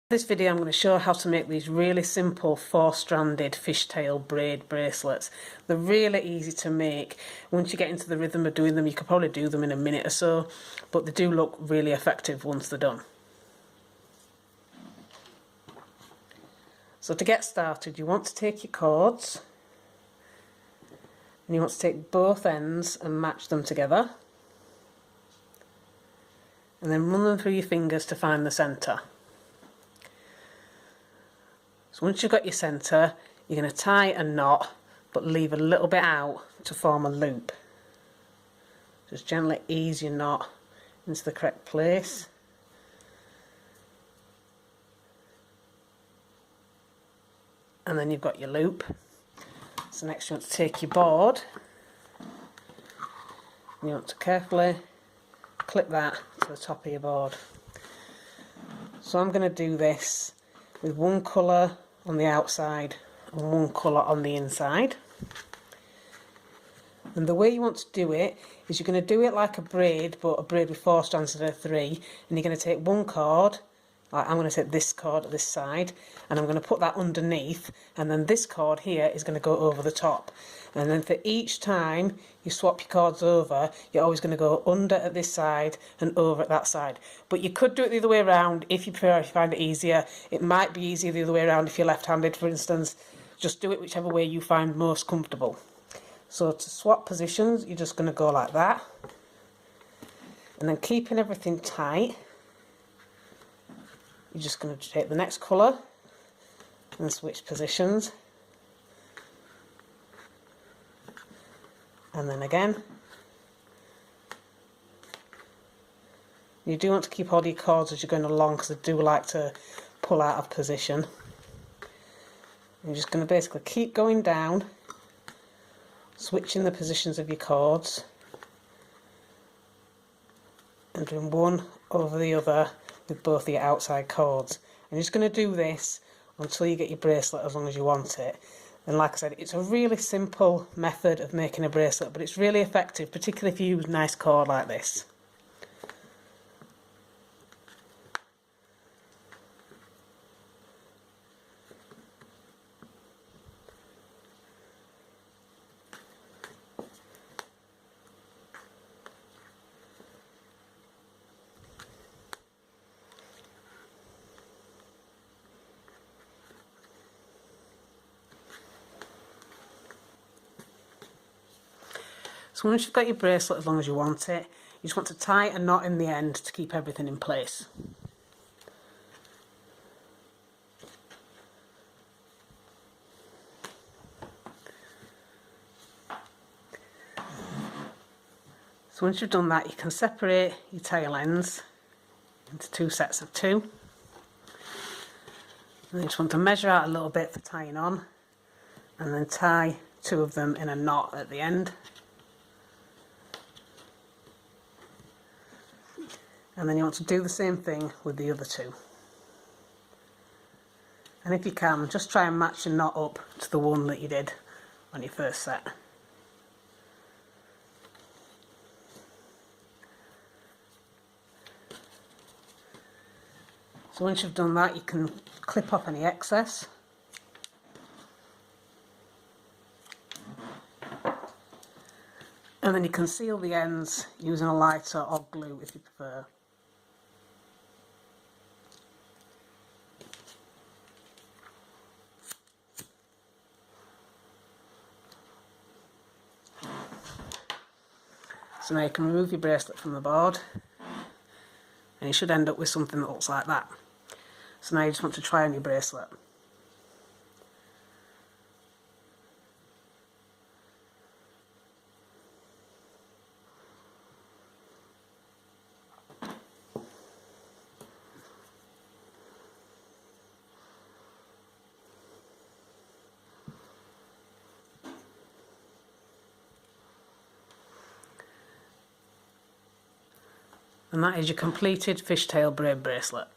In this video I'm going to show how to make these really simple 4-stranded fishtail braid bracelets. They're really easy to make. Once you get into the rhythm of doing them, you could probably do them in a minute or so, but they do look really effective once they're done. So to get started, you want to take your cords and you want to take both ends and match them together, and then run them through your fingers to find the centre. So once you've got your centre, you're going to tie a knot but leave a little bit out to form a loop. Just gently ease your knot into the correct place. And then you've got your loop. So next you want to take your board and you want to carefully clip that to the top of your board. So I'm going to do this with one colour on the outside and one colour on the inside. And the way you want to do it is you're going to do it like a braid, but a braid with 4 strands instead of 3, and you're going to take one cord, like I'm going to take this cord at this side, and I'm going to put that underneath, and then this cord here is going to go over the top. And then for each time you swap your cords over, you're always going to go under at this side and over at that side. But you could do it the other way around if you prefer, if you find it easier. It might be easier the other way around if you're left-handed, for instance. Just do it whichever way you find most comfortable. So to swap positions, you're just going to go like that. And then keeping everything tight, you're just going to take the next colour and switch positions. And then again. You do want to keep all your cords as you're going along because they do like to pull out of position. You're just going to basically keep going down, switching the positions of your cords and doing one over the other with both of your outside cords. And you're just going to do this until you get your bracelet, as long as you want it. And like I said, it's a really simple method of making a bracelet, but it's really effective, particularly if you use nice cord like this. So once you've got your bracelet as long as you want it, you just want to tie a knot in the end to keep everything in place. So once you've done that, you can separate your tail ends into 2 sets of 2. And you just want to measure out a little bit for tying on, and then tie 2 of them in a knot at the end. And then you want to do the same thing with the other 2. And if you can, just try and match your knot up to the one that you did on your first set. So once you've done that, you can clip off any excess. And then you can seal the ends using a lighter or glue if you prefer. So now you can remove your bracelet from the board, and you should end up with something that looks like that. So now you just want to try on your bracelet. And that is your completed fishtail braid bracelet.